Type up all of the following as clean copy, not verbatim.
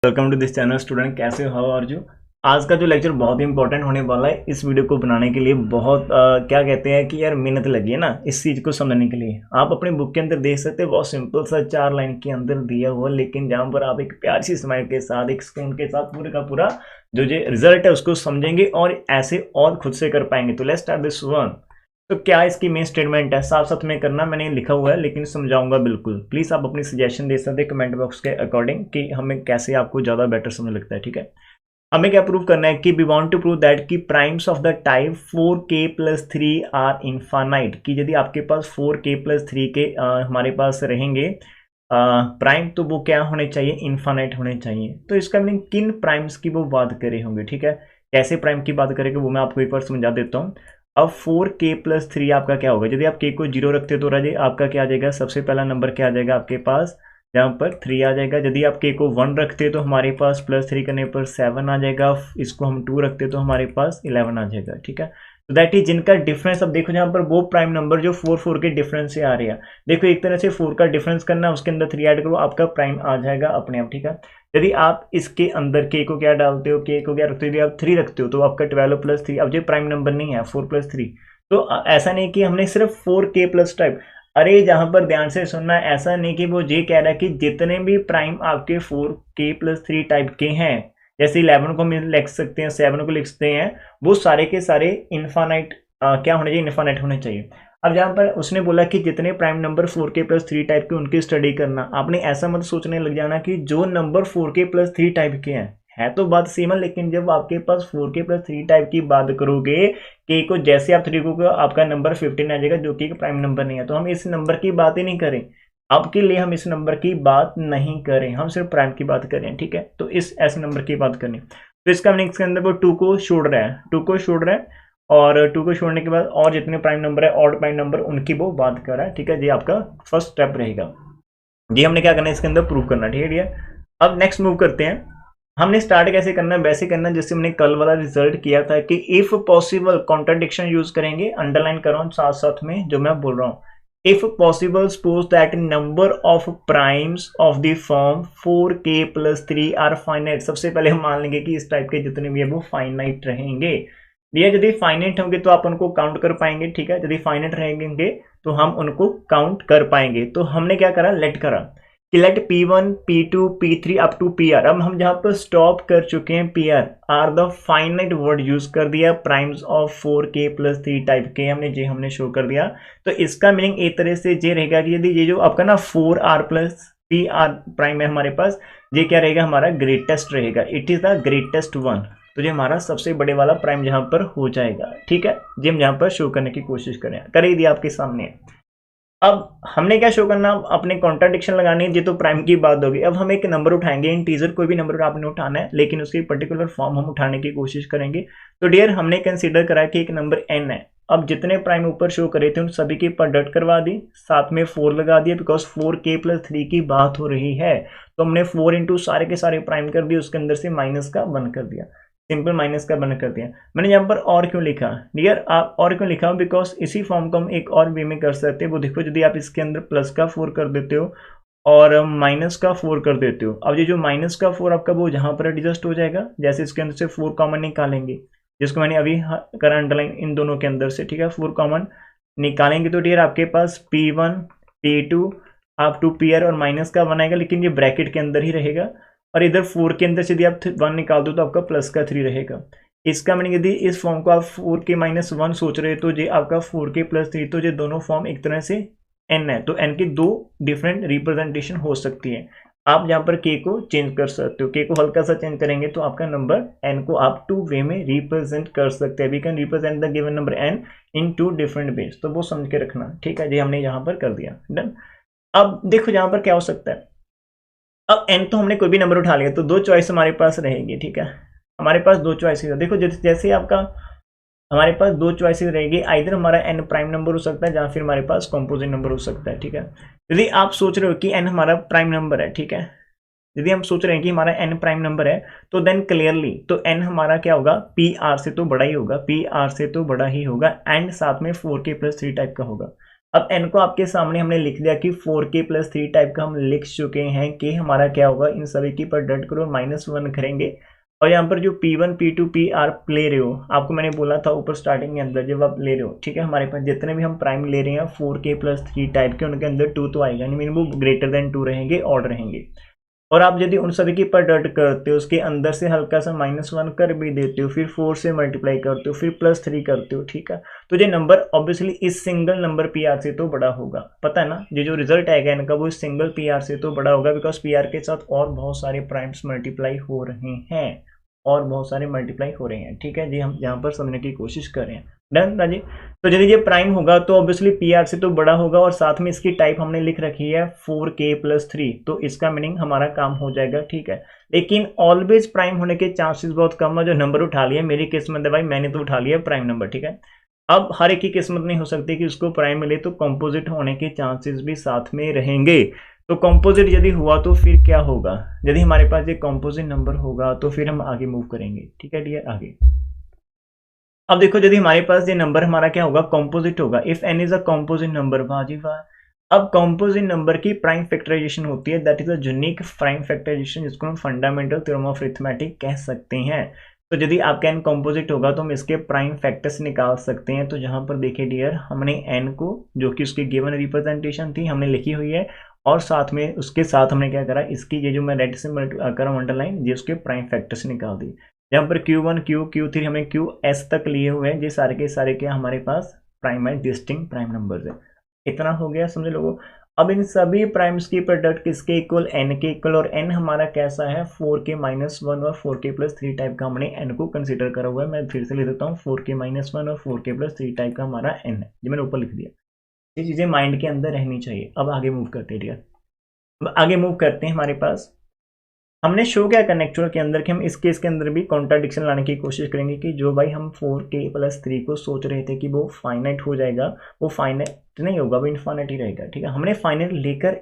Welcome to this channel student. कैसे हो, how are you. आज का जो लेक्चर बहुत ही इंपॉर्टेंट होने वाला है। इस वीडियो को बनाने के लिए बहुत क्या कहते हैं कि यार मेहनत लगी है ना इस चीज़ को समझने के लिए। आप अपने बुक के अंदर देख सकते हैं, बहुत सिंपल सा 4 लाइन के अंदर दिया हुआ, लेकिन जहाँ पर आप एक प्यार सी स्माइल के साथ, एक स्पून के साथ पूरे का पूरा जो रिजल्ट है उसको समझेंगे और ऐसे और खुद से कर पाएंगे। तो लेट्स स्टार्ट दिस वन। तो क्या इसकी मेन स्टेटमेंट है, साथ साथ में करना, मैंने लिखा हुआ है लेकिन समझाऊंगा बिल्कुल। प्लीज आप अपनी सजेशन दे सकते हैं कमेंट बॉक्स के अकॉर्डिंग कि हमें कैसे आपको ज्यादा बेटर समझ लगता है। ठीक है, हमें क्या प्रूव करना है कि we want to prove that कि primes of the type 4k+3 are infinite. कि यदि आपके पास 4k+3 के हमारे पास रहेंगे प्राइम, तो वो क्या होने चाहिए, इनफाइनाइट होने चाहिए। तो इसका मीनिंग किन प्राइम्स की वो बात करे होंगे। ठीक है, कैसे प्राइम की बात करेंगे वो मैं आपको एक बार समझा देता हूँ। अब 4k+3 आपका क्या होगा, यदि आप k को 0 रखते हो तो राजे आपका क्या आ जाएगा, सबसे पहला नंबर क्या आ जाएगा आपके पास, जहाँ पर 3 आ जाएगा। यदि आप k को 1 रखते हो तो हमारे पास +3 करने पर 7 आ जाएगा। इसको हम 2 रखते तो हमारे पास 11 आ जाएगा। ठीक है, तो दैट इज जिनका डिफरेंस। अब देखो जहाँ पर वो प्राइम नंबर जो 4 के डिफरेंस से आ रही है, देखो एक तरह से 4 का डिफरेंस करना, उसके अंदर 3 ऐड करो, आपका प्राइम आ जाएगा अपने आप। ठीक है, यदि आप इसके अंदर k को क्या डालते हो, k को क्या रखते हो, यदि आप 3 रखते हो तो आपका 12+3। अब जो प्राइम नंबर नहीं है 4+3, तो ऐसा नहीं कि हमने सिर्फ 4k+ टाइप, अरे जहां पर ध्यान से सुनना, ऐसा नहीं कि वो ये कह रहा है कि जितने भी प्राइम आपके 4k+3 टाइप के हैं, जैसे 11 को हम लिख सकते हैं, 7 को लिख सकते हैं, वो सारे के सारे इनफाइनाइट क्या होने चाहिए, इनफाइनाइट होने चाहिए। अब जहां पर उसने बोला कि जितने प्राइम नंबर 4k+3 टाइप के उनकी स्टडी करना, आपने ऐसा मत सोचने लग जाना कि जो नंबर 4k+3 टाइप के हैं, है तो बात सेम है, लेकिन जब आपके पास 4k+3 टाइप की बात करोगे, के को जैसे आप 3 को आपका नंबर 15 आ जाएगा, जो कि प्राइम नंबर नहीं है। तो हम इस नंबर की बात ही नहीं करें, आपके लिए हम इस नंबर की बात नहीं करें, हम सिर्फ प्राइम की बात करें। ठीक है, तो इस ऐसे नंबर की बात करें। तो इसका मीनिंग इसके अंदर वो 2 को छोड़ रहा है, 2 को छोड़ रहा है, और 2 को छोड़ने के बाद और जितने प्राइम नंबर है, ऑड प्राइम नंबर, उनकी वो बात कर रहा है। ठीक है, ये आपका फर्स्ट स्टेप रहेगा। ये हमने क्या करना है, इसके अंदर प्रूव करना। ठीक है, अब नेक्स्ट मूव करते हैं। हमने स्टार्ट कैसे करना है, वैसे करना जैसे हमने कल वाला रिजल्ट किया था कि इफ पॉसिबल कॉन्ट्राडिक्शन यूज करेंगे। अंडरलाइन करो साथ साथ में जो मैं बोल रहा हूँ। If possible suppose that number of primes of the form 4k+3 are finite. सबसे पहले हम मान लेंगे कि इस टाइप के जितने भी है वो फाइनाइट रहेंगे। ये यदि फाइनाइट होंगे तो आप उनको काउंट कर पाएंगे। ठीक है, यदि फाइनाइट रहेंगे तो हम उनको काउंट कर पाएंगे। तो हमने क्या करा, लेट करा कि late P1 P2 P3 up to PR। अब हम जहां पर स्टॉप कर चुके हैं PR are the finite word use कर दिया, प्राइम्स ऑफ 4k+3 टाइप के हमने शो कर दिया। तो इसका मीनिंग एक तरह से ये रहेगा कि यदि ये जो आपका ना 4r+PR प्राइम है हमारे पास, ये क्या रहेगा, हमारा ग्रेटेस्ट रहेगा, it is the greatest one. तो ये हमारा सबसे बड़े वाला प्राइम जहां पर हो जाएगा। ठीक है, ये हम जहां पर शो करने की कोशिश करें, कर ही दिया आपके सामने। अब हमने क्या शो करना, अपने कॉन्ट्राडिक्शन लगानी है, ये तो प्राइम की बात होगी। अब हम एक नंबर उठाएंगे, इंटीजर कोई भी नंबर आपने उठाना है, लेकिन उसकी पर्टिकुलर फॉर्म हम उठाने की कोशिश करेंगे। तो डियर हमने कंसीडर करा कि एक नंबर n है। अब जितने प्राइम ऊपर शो करे थे उन सभी की प्रोडक्ट करवा दी, साथ में 4 लगा दिया, बिकॉज 4k+3 की बात हो रही है। तो हमने 4 इंटू सारे के सारे प्राइम कर दिए, उसके अंदर से माइनस का 1 कर दिया, सिंपल माइनस का बन कर दिया। मैंने यहाँ पर और क्यों लिखा डियर, आप और क्यों लिखा, बिकॉज इसी फॉर्म को हम एक और वे में कर सकते हैं। वो देखो, यदि आप इसके अंदर प्लस का 4 कर देते हो और माइनस का 4 कर देते हो, अब ये जो माइनस का 4 आपका वो जहां पर एडजस्ट हो जाएगा, जैसे इसके अंदर से 4 कॉमन निकालेंगे, जिसको मैंने अभी करा अंडरलाइन इन दोनों के अंदर से। ठीक है, 4 कॉमन निकालेंगे तो डियर आपके पास P1 P2 up to PR और माइनस का 1 आएगा, लेकिन ये ब्रैकेट के अंदर ही रहेगा। और इधर 4 के अंदर से यदि आप 1 निकाल दो तो आपका प्लस का 3 रहेगा। इसका मीनिंग यदि इस फॉर्म को आप 4k-1 सोच रहे हो तो ये आपका 4k+3, तो ये दोनों फॉर्म एक तरह से n है, तो n की 2 डिफरेंट रिप्रेजेंटेशन हो सकती है। आप यहाँ पर k को चेंज कर सकते हो, k को हल्का सा चेंज करेंगे तो आपका नंबर n को आप 2 वे में रिप्रेजेंट कर सकते हैं। We can represent the given number n in 2 different ways. तो वो समझ के रखना। ठीक है, ये हमने यहाँ पर कर दिया, डन। अब देखो यहाँ पर क्या हो सकता है, अब n तो हमने कोई भी नंबर उठा लिया, तो 2 चॉइस हमारे पास रहेगी। ठीक है, हमारे पास 2 चॉइसेस है। देखो जैसे आपका हमारे पास 2 चॉइसेस रहेगी, आइदर हमारा n प्राइम नंबर हो सकता है, या फिर हमारे पास कॉम्पोजिट नंबर हो सकता है। ठीक है, यदि आप सोच रहे हो कि n हमारा प्राइम नंबर है, ठीक है, यदि हम सोच रहे हैं कि हमारा n प्राइम नंबर है, तो देन क्लियरली तो n हमारा क्या होगा, PR से तो बड़ा ही होगा, PR से तो बड़ा ही होगा, एंड साथ में 4k+3 टाइप का होगा। अब n को आपके सामने हमने लिख दिया कि 4k+3 टाइप का हम लिख चुके हैं कि हमारा क्या होगा, इन सभी की प्रोडक्ट करो -1 करेंगे। और यहाँ पर जो P1 P2 P आप ले रहे हो, आपको मैंने बोला था ऊपर स्टार्टिंग के अंदर जब आप ले रहे हो, ठीक है, हमारे पास जितने भी हम प्राइम ले रहे हैं 4k+3 टाइप के, उनके अंदर 2 तो आएगा नहीं, मीन वो ग्रेटर देन 2 रहेंगे, ऑड रहेंगे। और आप यदि उन सभी की प्रोडक्ट करते हो, उसके अंदर से हल्का सा -1 कर भी देते हो, फिर 4 से मल्टीप्लाई करते हो, फिर +3 करते हो, ठीक है, तो ये नंबर ऑब्वियसली इस सिंगल नंबर PR से तो बड़ा होगा। पता है ना, ये जो रिजल्ट आएगा इनका वो इस सिंगल PR से तो बड़ा होगा, बिकॉज PR के साथ और बहुत सारे प्राइम्स मल्टीप्लाई हो रहे हैं, और बहुत सारे मल्टीप्लाई हो रहे हैं, ठीक है जी, हम यहाँ पर समझने की कोशिश कर रहे हैं। डन राजी। तो यदि ये प्राइम होगा तो ऑब्वियसली PR से तो बड़ा होगा, और साथ में इसकी टाइप हमने लिख रखी है 4k+3, तो इसका मीनिंग हमारा काम हो जाएगा, ठीक है। लेकिन ऑलवेज प्राइम होने के चांसेस बहुत कम है। जो नंबर उठा लिया, मेरी किस्मत है भाई, मैंने तो उठा लिया प्राइम नंबर, ठीक है। अब हर एक की किस्मत नहीं हो सकती कि उसको प्राइम मिले, तो कॉम्पोजिट होने के चांसेस भी साथ में रहेंगे। तो कॉम्पोजिट यदि हुआ तो फिर क्या होगा, यदि हमारे पास ये कॉम्पोजिट नंबर होगा तो फिर हम आगे मूव करेंगे, ठीक है डियर, आगे। अब देखो, यदि हमारे पास ये नंबर हमारा क्या होगा, कॉम्पोजिट होगा, if n is a composite number, वाजी वाह। अब कॉम्पोजिट नंबर की प्राइम फैक्टराइजेशन होती है, that is a unique prime factorization, जिसको हम फंडामेंटल थ्योरम ऑफ अरिथमेटिक कह सकते हैं। तो यदि आपका n कॉम्पोजिट होगा तो हम इसके प्राइम फैक्टर्स निकाल सकते हैं। तो यहाँ पर देखिए डियर, हमने n को, जो कि उसकी गिवन रिप्रेजेंटेशन थी, हमने लिखी हुई है, और साथ में उसके साथ हमने क्या करा, इसकी ये जो मैं रेड से करा अंडरलाइन, ये उसके प्राइम फैक्टर्स निकाल दी। यहाँ पर Q1 Q3 हमें QS तक लिए हुए हैं, ये सारे के सारे क्या हमारे पास प्राइम है, डिस्टिंक्ट प्राइम नंबर्स है। इतना हो गया, समझ लोगों। अब इन सभी प्राइम्स की प्रोडक्ट किसके इक्वल, n के इक्वल, और n हमारा कैसा है, 4k-1 और 4k+3 टाइप का हमने n को कंसीडर करा हुआ है। मैं फिर से लिख देता हूँ, 4k-1 और 4k+3 टाइप का हमारा n है, ये मैंने ऊपर लिख दिया। ये चीजें माइंड के अंदर रहनी चाहिए। अब आगे मूव करते हैं डियर, आगे मूव करते हैं। हमारे पास हमने शो क्या करना एक्चुअल के अंदर कि हम इस केस के अंदर भी कॉन्ट्राडिक्शन लाने की कोशिश करेंगे कि जो भाई हम 4k+3 को सोच रहे थे कि वो फाइनाइट हो जाएगा, वो फाइनाइट नहीं होगा, वो इनफाइनाइट ही रहेगा, ठीक है। हमने फाइनाइट लेकर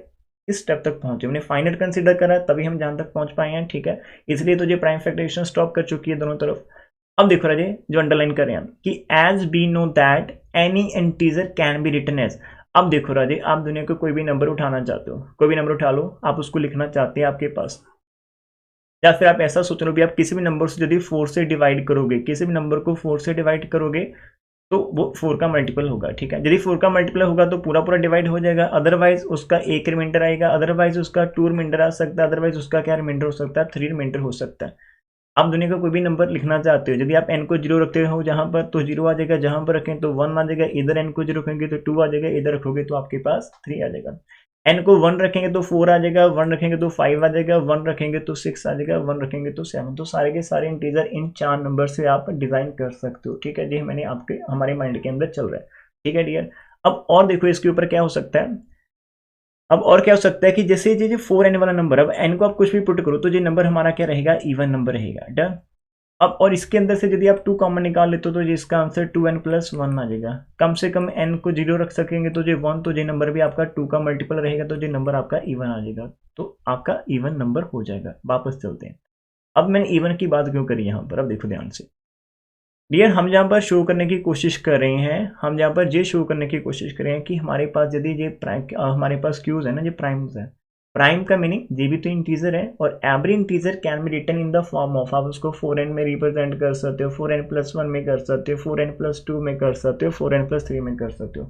इस स्टेप तक पहुंचे, हमने फाइनाइट कंसीडर करा, तभी हम जहां तक पहुंच पाए हैं, ठीक है। इसलिए तो ये प्राइम फैक्टराइजेशन स्टॉप कर चुकी है दोनों तरफ। अब देखो राजे, जो अंडरलाइन कर रहे हैं कि as we know that any integer can be written as. अब देखो राजे, आप दुनिया को कोई भी नंबर उठाना चाहते हो, कोई भी नंबर उठा लो, आप उसको लिखना चाहते हैं आपके पास, या फिर आप ऐसा सोच लो भी आप किसी भी नंबर से यदि 4 से डिवाइड करोगे, किसी भी नंबर को 4 से डिवाइड करोगे तो वो 4 का मल्टीपल होगा, ठीक है। यदि 4 का मल्टीपल होगा तो पूरा पूरा डिवाइड हो जाएगा, अदरवाइज उसका एक रिमाइंडर आएगा, अदरवाइज उसका 2 रिमाइंडर आ सकता है, अदरवाइज उसका क्या रिमाइंडर हो सकता है, 3 रिमाइंडर हो सकता है। आप दुनिया का कोई भी नंबर लिखना चाहते हो, यदि आप n को 0 रखते हो जहां पर तो 0 आ जाएगा, जहां पर रखें तो 1 आ जाएगा, इधर n को 0 रखेंगे तो 2 आ जाएगा, इधर रखोगे तो आपके पास 3 आ जाएगा। n को 1 रखेंगे तो 4 आ जाएगा, 1 रखेंगे तो 5 आ जाएगा, 1 रखेंगे तो 6 आ जाएगा, 1 रखेंगे तो 7। तो सारे के सारे इंटीजर इन 4 नंबर से आप डिजाइन कर सकते हो, ठीक है जी। मैंने आपके हमारे माइंड के अंदर चल रहा है, ठीक है डियर। अब और देखो इसके ऊपर क्या हो सकता है, अब और क्या हो सकता है कि जैसे ये 4n वाला नंबर, अब n को आप कुछ भी पुट करो तो ये नंबर हमारा क्या रहेगा, इवन नंबर रहेगा, डन। अब और इसके अंदर से यदि आप 2 कॉमन निकाल लेते हो तो ये इसका आंसर 2n+1 आ जाएगा। कम से कम n को 0 रख सकेंगे तो ये 1, तो ये नंबर भी आपका 2 का मल्टीपल रहेगा, तो ये नंबर आपका इवन आ जाएगा, तो आपका इवन नंबर हो जाएगा। वापस चलते हैं, अब मैंने इवन की बात क्यों करी यहाँ पर, अब देखो ध्यान से डियर, हम जहाँ पर शो करने की कोशिश कर रहे हैं, हम जहाँ पर ये शो करने की कोशिश कर रहे हैं कि हमारे पास यदि ये प्राइम, हमारे पास क्यूज है ना, ये प्राइम्स है। प्राइम का मीनिंग ये भी तो इंटीजर है, और every integer can be written in the form of, आप उसको 4n में रिप्रेजेंट कर सकते हो, 4n+1 में कर सकते हो, 4n+2 में कर सकते हो, 4n+3 में कर सकते हो।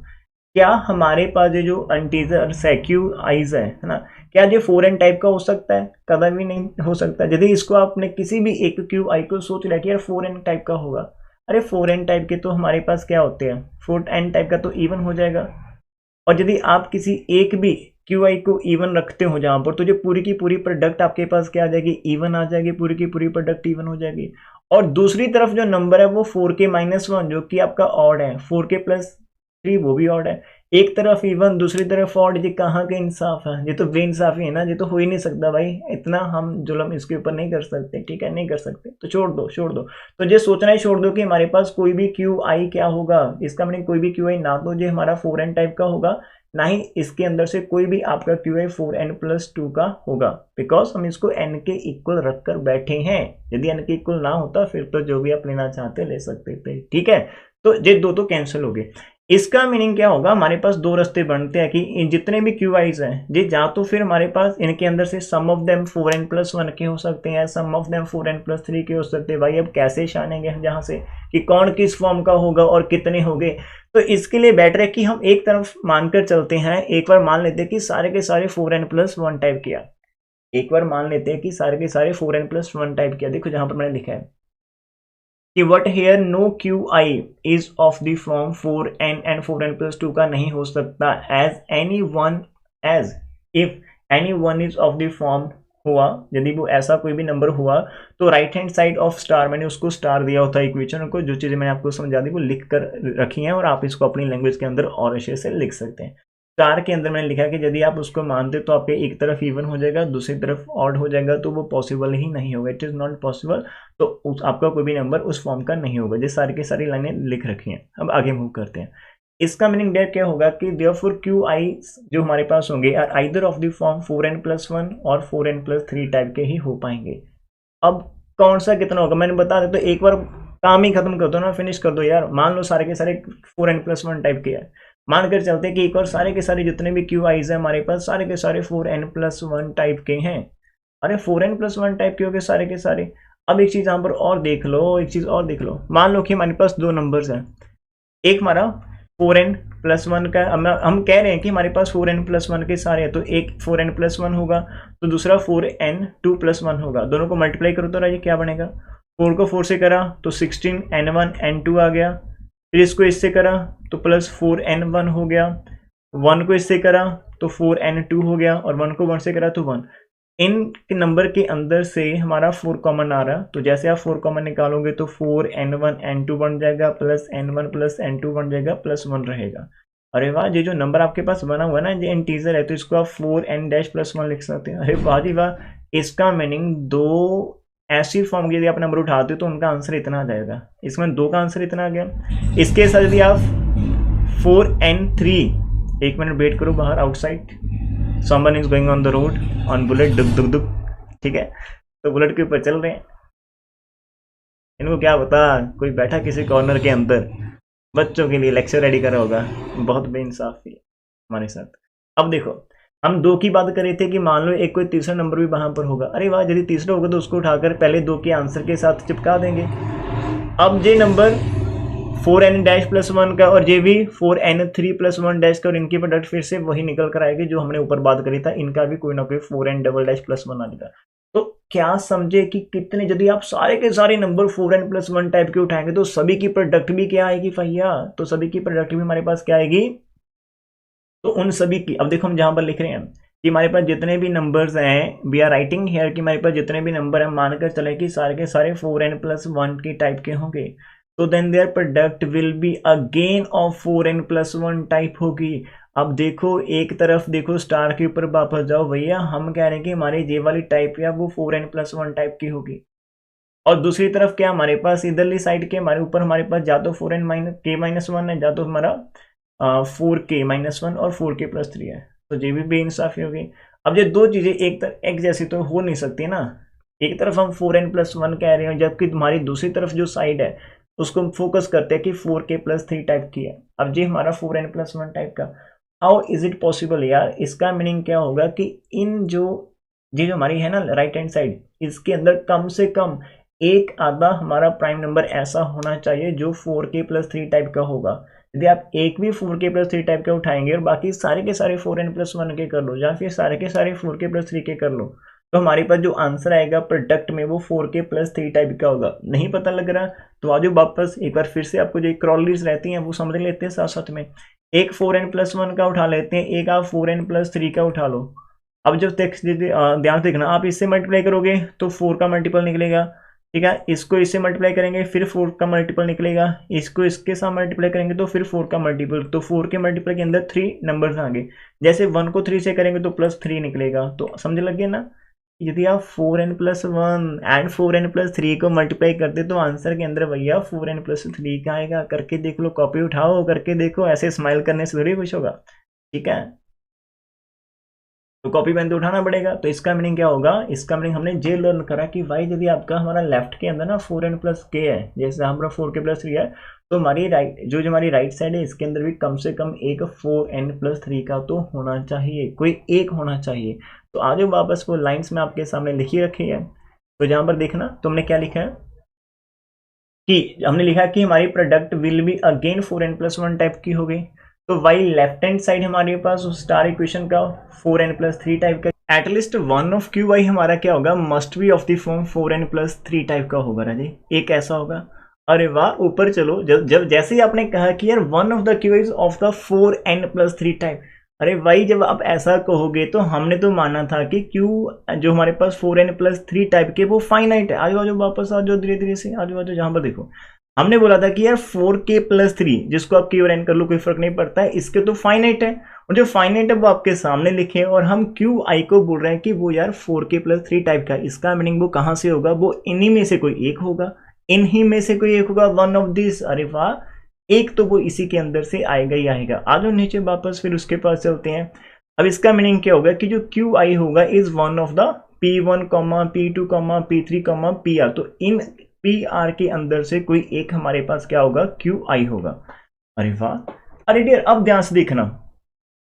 क्या हमारे पास ये जो इंटीजर क्यू आइज है ना, क्या ये 4n टाइप का हो सकता है? कभी भी नहीं हो सकता। यदि इसको आपने किसी भी एक क्यू आई को सोच लिया कि यार 4n टाइप का होगा, अरे 4n टाइप के तो हमारे पास क्या होते हैं, 4n टाइप का तो इवन हो जाएगा। और यदि आप किसी एक भी क्यू आई को इवन रखते हो जहां पर, तो जो पूरी की पूरी प्रोडक्ट आपके पास क्या आ जाएगी, इवन आ जाएगी, पूरी की पूरी प्रोडक्ट इवन हो जाएगी। और दूसरी तरफ जो नंबर है वो 4k-1 जो कि आपका ऑड है, 4k+3 वो भी ऑड है। एक तरफ इवन, दूसरी तरफ ऑड, ये कहाँ का इंसाफ है, ये तो बेइंसाफी है ना, ये तो हो ही नहीं सकता भाई, इतना हम जुल्म इसके ऊपर नहीं कर सकते, ठीक है, नहीं कर सकते, तो छोड़ दो छोड़ दो। तो ये सोचना ही छोड़ दो कि हमारे पास कोई भी क्यू आई क्या होगा, इसका मतलब कोई भी क्यू आई ना तो ये हमारा 4n टाइप का होगा, ना ही इसके अंदर से कोई भी आपका क्यू आई 4n+2 का होगा, बिकॉज हम इसको n के इक्वल रखकर बैठे हैं। यदि n के इक्वल ना होता फिर तो जो भी आप लेना चाहते ले सकते थे, ठीक है। तो ये दो तो कैंसिल हो गए। इसका मीनिंग क्या होगा, हमारे पास दो रास्ते बनते हैं कि इन जितने भी क्यू आईज हैं जी, या तो फिर हमारे पास इनके अंदर से सम ऑफ देम 4n+1 के हो सकते हैं, सम ऑफ देम 4n+3 के हो सकते हैं। भाई अब कैसे छानेंगे हम जहाँ से कि कौन किस फॉर्म का होगा और कितने होंगे। तो इसके लिए बेटर है कि हम एक तरफ मानकर चलते हैं, एक बार मान लेते हैं कि सारे के सारे 4n+1 टाइप किया, एक बार मान लेते हैं कि सारे के सारे 4n+1 टाइप किया। देखो जहां पर मैंने लिखा है कि what here no q i is of the form 4n and 4n+2 का नहीं हो सकता as any one, as if any one is of the form हुआ, यदि वो ऐसा कोई भी नंबर हुआ तो right hand side of star, मैंने उसको स्टार दिया होता है इक्वेशन को, जो चीज़ें मैंने आपको समझा दी वो लिख कर रखी हैं और आप इसको अपनी लैंग्वेज के अंदर और अच्छे से लिख सकते हैं। स्टार के अंदर मैंने लिखा है कि यदि आप उसको मानते तो आपके एक तरफ इवन हो जाएगा, दूसरी तरफ ऑड हो जाएगा, तो वो पॉसिबल ही नहीं होगा, इट इज़ नॉट पॉसिबल। तो आपका कोई भी नंबर उस फॉर्म का नहीं होगा। ये सारी की सारी लाइनें लिख रखी हैं। अब आगे मूव करते हैं। इसका मीनिंग डेट क्या होगा कि देयरफॉर क्यू आई जो हमारे पास होंगे are either of the form 4n+1 और 4n+3 टाइप के ही हो पाएंगे। अब कौन सा कितना होगा मैंने बता दें, तो एक बार काम ही खत्म कर दो ना, फिनिश कर दो यार। मान लो सारे के सारे 4n+1 टाइप के है, मान कर चलते हैं कि एक और सारे के सारे जितने भी क्यू आईज है हमारे पास सारे के सारे 4n+1 टाइप के हैं। अरे 4n+1 टाइप के हो गए सारे के सारे। अब एक चीज यहाँ पर और देख लो, एक चीज और देख लो, मान लो कि हमारे पास दो नंबर्स हैं, एक हमारा 4n+1 का, हम कह रहे हैं कि हमारे पास 4n+1 के सारे हैं, तो एक 4n+1 होगा तो दूसरा 4n2+1 होगा। दोनों को मल्टीप्लाई करो तो ये क्या बनेगा, 4 को 4 से करा तो 16n1n2 आ गया, फिर इसको इससे करा तो +4n1 हो गया, 1 को इससे करा तो 4n2 हो गया, और 1 को 1 से करा तो 1। इन नंबर के अंदर से हमारा 4 कॉमन आ रहा, तो जैसे आप 4 कॉमन निकालोगे तो 4n1n2 बन जाएगा, +n1+n2 बन जाएगा, +1 रहेगा। अरे वाह, ये जो नंबर आपके पास बना हुआ ना, ये इंटीजर है, तो इसको आप 4n-+1 लिख सकते हैं। अरे वाह जी वाह। इसका मीनिंग दो ऐसी फॉर्म की यदि आप नंबर उठाते हो तो उनका आंसर इतना आ जाएगा। इसमें 2 का आंसर इतना आ गया। इसके साथ यदि आप 4n3, एक मिनट वेट करो बाहर outside, someone is going on the road on bullet, दुक दुक दुक, ठीक है, तो बुलेट के ऊपर चल रहे हैं। इनको क्या पता कोई बैठा किसी कॉर्नर के अंदर बच्चों के लिए लेक्चर रेडी कर रहा होगा। बहुत बेइंसाफी हमारे साथ। अब देखो, हम 2 की बात कर रहे थे कि मान लो एक कोई तीसरा नंबर भी वहां पर होगा। अरे वाह, यदि तीसरा होगा तो उसको उठाकर पहले 2 के आंसर के साथ चिपका देंगे। अब ये नंबर 4n-+1 का और ये भी 4n3+1 का, और इनकी प्रोडक्ट फिर से वही निकल कर आएगी जो हमने ऊपर बात करी था, इनका भी कोई ना कोई 4n+1 आएगा। तो क्या समझे कि कितने, यदि आप सारे के सारे नंबर 4n+1 टाइप के उठाएंगे तो सभी की प्रोडक्ट भी क्या आएगी भैया, तो सभी की प्रोडक्ट भी हमारे पास क्या आएगी, तो उन सभी की, अब देखो हम जहां पर लिख रहे हैं कि हमारे पास जितने भी नंबर्स हैं, वी आर राइटिंग हियर कि हमारे पास जितने भी नंबर हैं, मानकर चले कि सारे के सारे 4n+1 के टाइप के होंगे, तो then their product will be again of 4n+1 type होगी। अब देखो एक तरफ देखो स्टार के ऊपर वापस जाओ भैया, हम कह रहे हैं कि हमारी ये वाली टाइप है वो 4n+1 टाइप की होगी, और दूसरी तरफ क्या हमारे पास इधरली साइड के हमारे ऊपर हमारे पास या तो 4n-k-1 है, या तो हमारा 4k-1 और 4k+3 है, तो ये भी बेइंसाफी होगी। अब ये दो चीजें एक जैसी तो हो नहीं सकती ना। एक तरफ हम 4n+1 कह रहे हैं, जबकि तुम्हारी दूसरी तरफ जो साइड है उसको हम फोकस करते हैं कि 4k+3 टाइप की है। अब ये हमारा 4n+1 टाइप का, हाउ इज इट पॉसिबल यार। इसका मीनिंग क्या होगा कि इन जो ये जो हमारी है ना राइट हैंड साइड, इसके अंदर कम से कम एक आधा हमारा प्राइम नंबर ऐसा होना चाहिए जो 4k+3 टाइप का होगा। यदि आप एक भी 4k+3 टाइप का उठाएंगे और बाकी सारे के सारे 4n+1 के कर लो, या फिर सारे के सारे 4k+3 के कर लो, तो हमारे पास जो आंसर आएगा प्रोडक्ट में वो 4k+3 टाइप का होगा। नहीं पता लग रहा तो आज वापस एक बार फिर से आपको जो क्रॉलीज रहती हैं वो समझ लेते हैं साथ साथ में। एक 4n+1 का उठा लेते हैं, एक आप 4n+3 का उठा लो। अब जब टेक्स्ट ध्यान से देखना, आप इससे मल्टीप्लाई करोगे तो 4 का मल्टीपल निकलेगा, ठीक है, इसको इससे मल्टीप्लाई करेंगे फिर 4 का मल्टीपल निकलेगा, इसको इसके साथ मल्टीप्लाई करेंगे तो फिर 4 का मल्टीपल, तो 4 के मल्टीपल के अंदर 3 नंबर्स आएंगे। जैसे 1 को 3 से करेंगे तो +3 निकलेगा। तो समझ लग गया ना, यदि आप 4n+1 एंड 4n+3 को मल्टीप्लाई करते तो आंसर के अंदर भैया 4n+3 का आएगा। करके देख लो, कॉपी उठाओ करके देखो, ऐसे स्माइल करने से थोड़ी कुछ होगा, ठीक है, तो कॉपी पेन तो उठाना पड़ेगा। तो इसका मीनिंग क्या होगा, इसका मीनिंग हमने ये लर्न करा कि भाई यदि आपका हमारा लेफ्ट के अंदर ना 4n+k है, जैसे हमारा 4k+3 है, तो हमारी राइट जो जो हमारी राइट साइड है इसके अंदर भी कम से कम एक 4n+3 का तो होना चाहिए, कोई एक होना चाहिए। तो आज वापस वो लाइंस में आपके सामने लिखी रखी है। तो जहां पर देखना तुमने क्या लिखा है कि हमने लिखा कि हमारी product will be again 4n+1 type की हो गई। तो वाई लेफ्ट हैंड साइड हमारे पास उस स्टार इक्वेशन का 4n+3 टाइप का at least one of q y हमारा क्या होगा, must be of the form 4n+3 type का होगा राजी, एक ऐसा होगा। अरे वाह, ऊपर चलो, जब जैसे ही आपने कहा कि यार one of the Q is of the 4n+3 type, अरे भाई जब आप ऐसा कहोगे तो हमने तो माना था कि क्यू जो हमारे पास 4n+3 टाइप के वो फाइनाइट है। आज आज वापस आ जाओ धीरे धीरे से, आज आज जहां पर देखो हमने बोला था कि यार 4k+3 जिसको आप क्यू और एन कर लो कोई फर्क नहीं पड़ता है, इसके तो फाइनाइट है, और जो फाइनाइट है वो आपके सामने लिखे, और हम क्यू आई को बोल रहे हैं कि वो यार 4k+3 टाइप का। इसका मीनिंग वो कहां से होगा, वो इन्हीं में से कोई एक होगा, इन्हीं में से कोई एक होगा, वन ऑफ दिस। अरे वाह, एक तो वो इसी के अंदर से आएगा ही आएगा। आ जाओ नीचे वापस, फिर उसके पास चलते हैं। अब इसका मीनिंग क्या होगा कि जो क्यू आई होगा is one of the P1, P2, P3, PR। तो इन PR के अंदर से कोई एक हमारे पास क्या होगा, क्यू आई होगा। अरे वाह, अरे डियर अब ध्यान से देखना,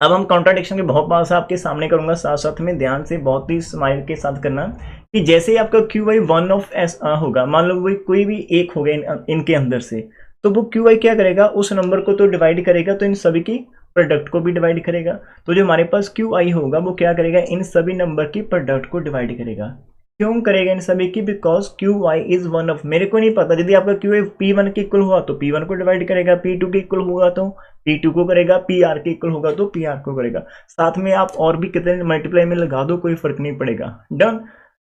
अब हम कॉन्ट्राडिक्शन के बहुत पास आपके सामने करूंगा, साथ साथ में ध्यान से बहुत ही स्माइल के साथ करना कि जैसे ही आपका Q I one of S होगा, मान लो कोई भी एक हो गया इनके अंदर से, तो वो क्यू आई क्या करेगा, उस नंबर को तो डिवाइड करेगा, तो इन सभी की प्रोडक्ट को भी डिवाइड करेगा। तो जो हमारे पास क्यू आई होगा वो क्या करेगा, इन सभी नंबर की प्रोडक्ट को डिवाइड करेगा। क्यों करेगा इन सभी की, because q i is one of, मेरे को नहीं पता, यदि आपका क्यू आई P1 के इक्वल हुआ तो P1 को डिवाइड करेगा, P2 के इक्वल हुआ तो P2 को करेगा, PR के इक्वल होगा तो PR को करेगा। साथ में आप और भी कितने मल्टीप्लाई में लगा दो, कोई फर्क नहीं पड़ेगा। डन।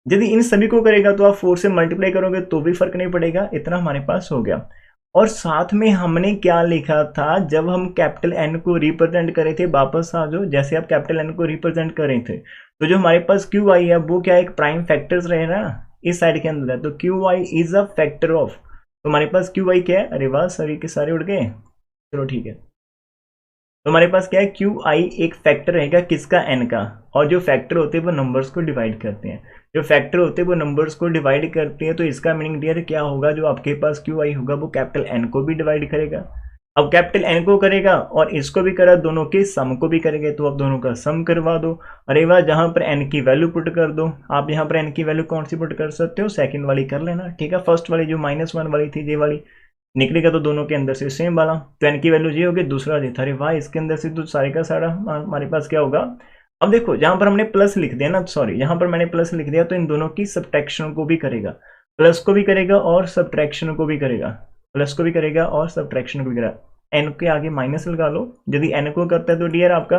यदि इन सभी को करेगा तो आप 4 से मल्टीप्लाई करोगे तो भी फर्क नहीं पड़ेगा। इतना हमारे पास हो गया। और साथ में हमने क्या लिखा था, जब हम कैपिटल N को रिप्रेजेंट करे थे, वापस आ जाओ, जैसे आप कैपिटल N को रिप्रेजेंट करे थे, तो जो हमारे पास क्यू आई है वो क्या एक प्राइम फैक्टर्स रहे ना, इस साइड के अंदर है, तो Q i is a factor of, तो हमारे पास क्यू आई क्या है, अरे वाह सारे के सारे उड़ गए, चलो ठीक है। तो हमारे पास क्या है, क्यू आई एक फैक्टर रहेगा किसका, एन का, और जो फैक्टर होते हैं वो नंबर्स को डिवाइड करते हैं, जो फैक्टर होते हैं वो नंबर्स को डिवाइड करते हैं। तो इसका मीनिंग डियर क्या होगा, जो आपके पास क्यू आई होगा वो कैपिटल एन को भी डिवाइड करेगा। अब कैपिटल एन को करेगा और इसको भी करा, दोनों के सम को भी करेंगे, तो अब दोनों का सम करवा दो। अरे वाह, जहां पर एन की वैल्यू पुट कर दो, आप यहाँ पर एन की वैल्यू कौन सी पुट कर सकते हो, सेकंड वाली कर लेना, ठीक है। फर्स्ट वाली जो -1 वाली थी, ये वाली निकलेगा, तो दोनों के अंदर से सेम वाला, तो एन की वैल्यू ये होगी, दूसरा ये था। अरे वाह, इसके अंदर से तो सारे का सारा हमारे पास क्या होगा। अब देखो जहां पर हमने प्लस लिख दिया ना, सॉरी यहाँ पर मैंने प्लस लिख दिया, तो इन दोनों की सब्ट्रैक्शन को भी करेगा, प्लस को भी करेगा और सब्ट्रैक्शन को भी करेगा, प्लस को भी करेगा और सब्ट्रैक्शन को भी करेगा। एन के आगे माइनस लगा लो, यदि एन को करता है तो डियर आपका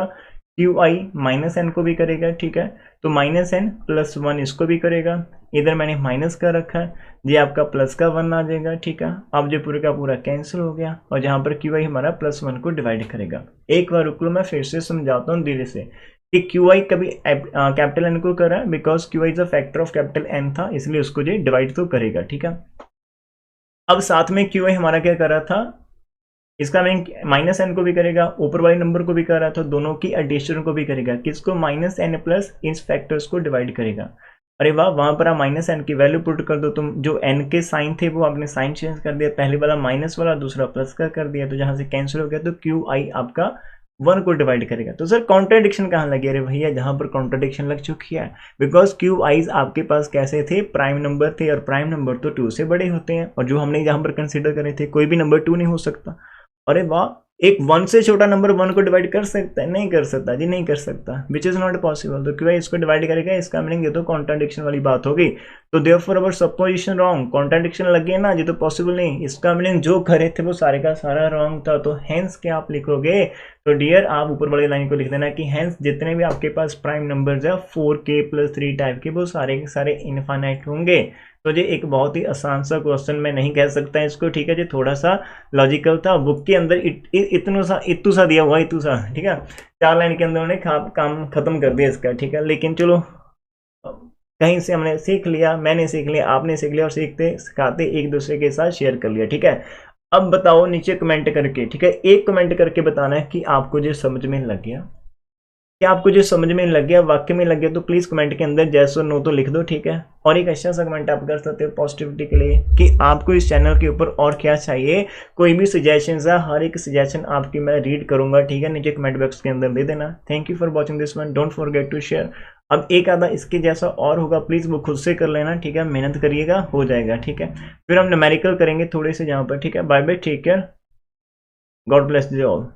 क्यू आई माइनस एन को भी करेगा, ठीक है। तो -n+1 इसको भी करेगा, इधर मैंने माइनस का रखा है, ये आपका प्लस का 1 आ जाएगा, ठीक है। अब जो पूरे का पूरा कैंसिल हो गया, और जहां पर क्यू आई हमारा +1 को डिवाइड करेगा। एक बार रुक लो, मैं फिर से समझाता हूँ धीरे से कि क्यू आई कभी कैपिटल एन को करा, because q i is a factor of capital N था, इसलिए उसको ये डिवाइड तो करेगा, ठीक है। अब साथ में क्यू आई हमारा क्या कर रहा था, इसका मीनिंग -n को भी करेगा, ऊपर वाले नंबर को भी कर रहा था, दोनों की एडिशन को भी करेगा, किसको, -n प्लस इन फैक्टर्स को डिवाइड करेगा। अरे वाह, वहां पर आप -n की वैल्यू पुट कर दो, तुम जो n के साइन थे वो आपने साइन चेंज कर दिया, पहले वाला माइनस वाला, दूसरा प्लस का कर दिया, तो जहां से कैंसिल हो गया, तो क्यू आई आपका 1 को डिवाइड करेगा। तो सर कॉन्ट्राडिक्शन कहाँ लगी, अरे भैया जहां पर कॉन्ट्राडिक्शन लग चुकी है, बिकॉज क्यू आईज आपके पास कैसे थे, प्राइम नंबर थे, और प्राइम नंबर तो 2 से बड़े होते हैं, और जो हमने यहाँ पर कंसिडर करे थे कोई भी नंबर 2 नहीं हो सकता। अरे वाह, एक 1 से छोटा नंबर 1 को डिवाइड कर सकता है, नहीं कर सकता जी, नहीं कर सकता, विच इज नॉट पॉसिबल। तो क्यों इसको डिवाइड करेगा, इसका मीनिंग ये तो कॉन्ट्राडिक्शन वाली बात होगी, तो देयरफॉर अवर सपोजिशन रॉन्ग, कॉन्ट्राडिक्शन लगी है ना, ये तो पॉसिबल नहीं, इसका मीनिंग जो करे थे वो सारे का सारा रॉन्ग था। तो हेंस क्या आप लिखोगे, तो डियर आप ऊपर वाली लाइन को लिख देना कि हेंस जितने भी आपके पास प्राइम नंबर्स है 4k+3 टाइप के, वो सारे के सारे इनफाइनाइट होंगे। तो ये एक बहुत ही आसान सा क्वेश्चन, मैं नहीं कह सकता इसको, ठीक है, जो थोड़ा सा लॉजिकल था, बुक के अंदर इतू सा दिया हुआ, इतू सा, ठीक है, 4 लाइन के अंदर उन्होंने काम खत्म कर दिया इसका, ठीक है। लेकिन चलो कहीं से हमने सीख लिया, मैंने सीख लिया, आपने सीख लिया, और सीखते सिखाते एक दूसरे के साथ शेयर कर लिया, ठीक है। अब बताओ नीचे कमेंट करके, ठीक है, एक कमेंट करके बताना है कि आपको जो समझ में लग गया। क्या आपको जो समझ में लग गया, वाकई में लग गया, तो प्लीज़ कमेंट के अंदर यस और नो तो लिख दो, ठीक है। और एक अच्छा सा कमेंट आप कर सकते हो पॉजिटिविटी के लिए कि आपको इस चैनल के ऊपर और क्या चाहिए। कोई भी सजेशन है, हर एक सजेशन आपकी मैं रीड करूंगा, ठीक है। नीचे कमेंट बॉक्स के अंदर दे देना। Thank you for watching this one, don't forget to share. अब एक आधा इसके जैसा और होगा, प्लीज़ वो खुद से कर लेना, ठीक है। मेहनत करिएगा, हो जाएगा, ठीक है। फिर हम न्यूमेरिकल करेंगे थोड़े से जहाँ पर, ठीक है। Bye bye, take care, God bless you all.